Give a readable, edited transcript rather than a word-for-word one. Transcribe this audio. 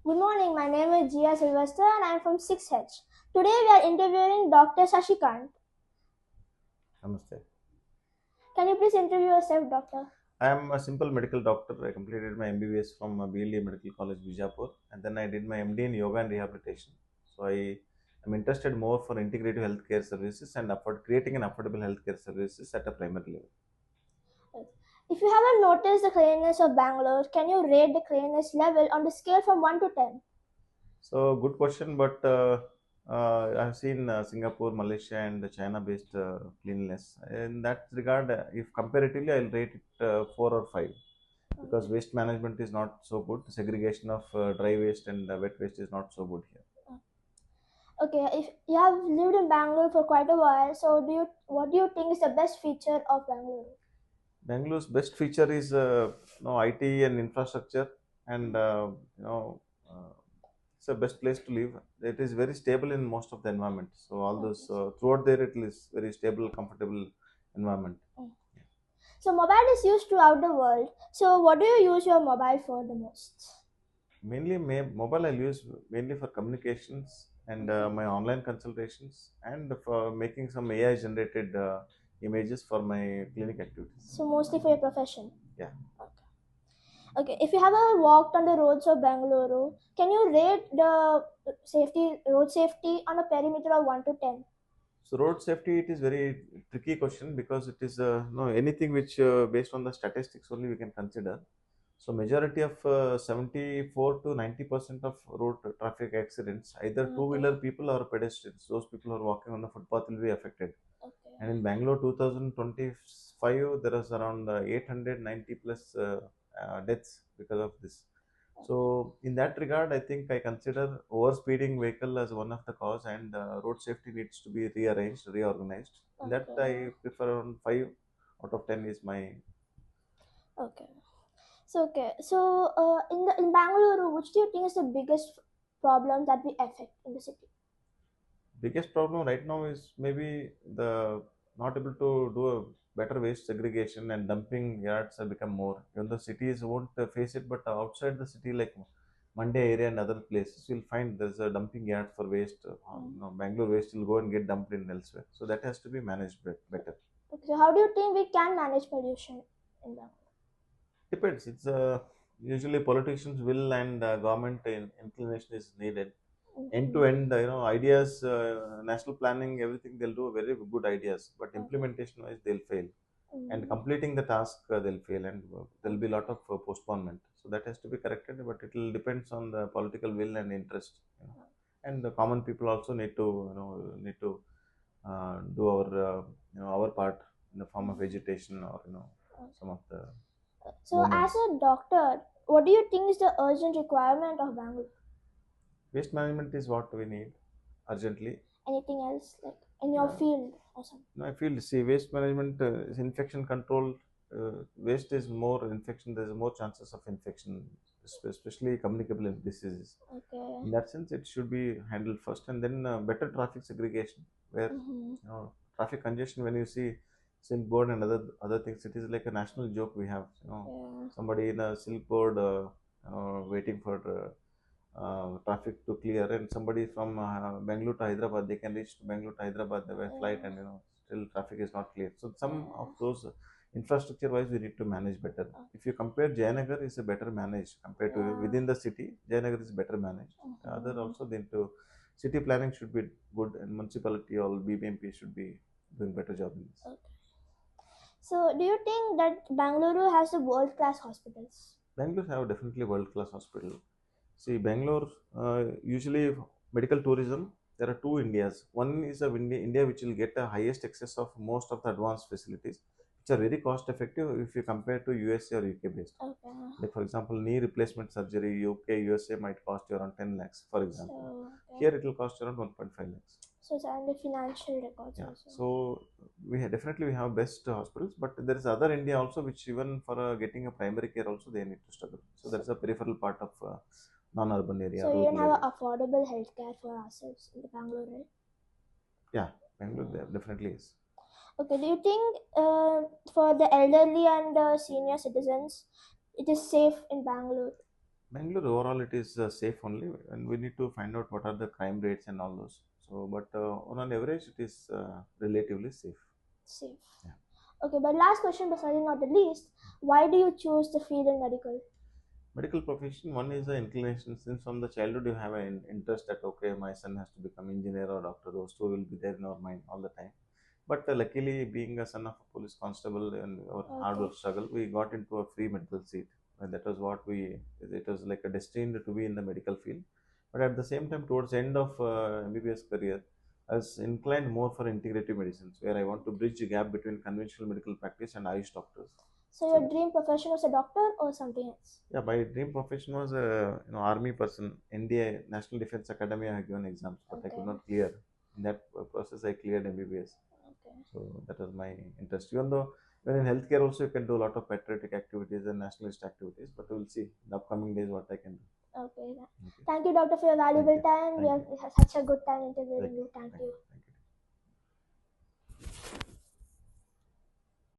Good morning, my name is Gia Sylvester and I am from 6H. Today we are interviewing Dr. Sashikant. Namaste. Can you please introduce yourself, doctor? I am a simple medical doctor. I completed my MBBS from BLE Medical College, Vijapur, and then I did my MD in Yoga and Rehabilitation. So I am interested more for integrative healthcare services and creating an affordable healthcare services at a primary level. If you haven't noticed the cleanliness of Bangalore, can you rate the cleanliness level on the scale from 1 to 10? So good question, but I have seen Singapore, Malaysia, and China-based cleanliness. In that regard, if comparatively, I'll rate it 4 or 5 because waste management is not so good. Segregation of dry waste and wet waste is not so good here. Okay, if you have lived in Bangalore for quite a while, so what do you think is the best feature of Bangalore? Bangalore's best feature is IT and infrastructure, and uh, it's the best place to live. It is very stable in most of the environment. So all those throughout there, it is very stable, comfortable environment. So mobile is used throughout the world. So what do you use your mobile for the most? Mainly, mobile I'll use mainly for communications and my online consultations and for making some AI generated images for my clinic activities. So mostly for your profession. Yeah. Okay, if you have ever walked on the roads of Bangalore, can you rate the road safety on a perimeter of 1 to 10? So road safety, it is very tricky question because it is no anything which based on the statistics only we can consider. So majority of 74 to 90% of road traffic accidents, either two-wheeler people or pedestrians, those people who are walking on the footpath will be affected. Okay. And in Bangalore 2025, there is around 890 plus deaths because of this. So in that regard, I think I consider overspeeding vehicle as one of the cause, and road safety needs to be rearranged, reorganized. In that, I prefer around 5 out of 10 is my. Okay. In Bangalore, which do you think is the biggest problem that we affect in the city? Biggest problem right now is maybe the not able to do a better waste segregation, and dumping yards have become more. Even the cities won't face it, but outside the city, like Monday area and other places, you'll find there's a dumping yard for waste. Bangalore waste will go and get dumped in elsewhere. So that has to be managed better. Okay, so how do you think we can manage pollution in Bangalore? Depends. It's usually politicians' will and government inclination is needed. End to end, ideas, national planning, everything they'll do very good ideas, but implementation wise they'll fail, and completing the task they'll fail, and there'll be a lot of postponement. So that has to be corrected, but it will depends on the political will and interest. And the common people also need to do our part in the form of vegetation or some of the So, as movements. a doctor, what do you think is the urgent requirement of Bangalore? Waste management is what we need urgently. Anything else, like in your field or something? No, I feel, see, waste management is infection control. Waste is more infection. There's more chances of infection, especially communicable diseases. Okay. In that sense, it should be handled first, and then better traffic segregation, where traffic congestion. When you see silk board and other things, it is like a national joke. We have Yeah. somebody in a silk board waiting for traffic to clear, and somebody from Bangalore to Hyderabad, they can reach to Bangalore to Hyderabad by flight, and still traffic is not clear. So some of those infrastructure wise we need to manage better. If you compare, Jayanagar is a better managed compared to within the city. Jayanagar is better managed. Other also then to city planning should be good, and municipality or BBMP should be doing better job in this. Okay. So, do you think that Bangalore has the world-class hospitals? Bangalore have definitely world class hospital. See, Bangalore usually medical tourism. There are two Indias. One is of India which will get the highest access of most of the advanced facilities, which are very cost effective if you compare to USA or UK based. Okay. Like for example, knee replacement surgery, UK, USA might cost you around 10 lakhs, for example. So, okay. Here it will cost you around 1.5 lakhs. So it's under financial records Yeah. also. So definitely we have best hospitals, but there is other India also which even for getting a primary care also they need to struggle. So that's a peripheral part of non-urban area, So you rural don't have area. affordable healthcare for ourselves in the Bangalore, right? Yeah, Bangalore there definitely is. Okay. Do you think for the elderly and the senior citizens, it is safe in Bangalore? Bangalore overall it is safe only, and we need to find out what are the crime rates and all those. So, but on an average, it is relatively safe. Safe. Yeah. Okay, but last question, but certainly not the least. Why do you choose the field in medical? Medical profession, one is the inclination. Since from the childhood you have an interest that okay, my son has to become engineer or doctor. Those two will be there in our mind all the time. But luckily, being a son of a police constable and our hard Okay. work struggle, we got into a free medical seat. And that was what we. It was like a destined to be in the medical field. But at the same time, towards the end of MBBS career, I was inclined more for integrative medicines, where I want to bridge the gap between conventional medical practice and Ayush doctors. So your So dream profession was a doctor or something else? yeah, my dream profession was a army person. NDA National Defense Academy. I had given exams, but I could Okay. not clear. In that process, I cleared MBBS. Okay. So that was my interest. Even though when in healthcare also you can do a lot of patriotic activities and nationalist activities, but we'll see in the upcoming days what I can do. Okay. Okay. Thank you, doctor, for your Thank valuable you. time. We Thank have you. had such a good time interviewing Thank you. you. Thank Thank you. you.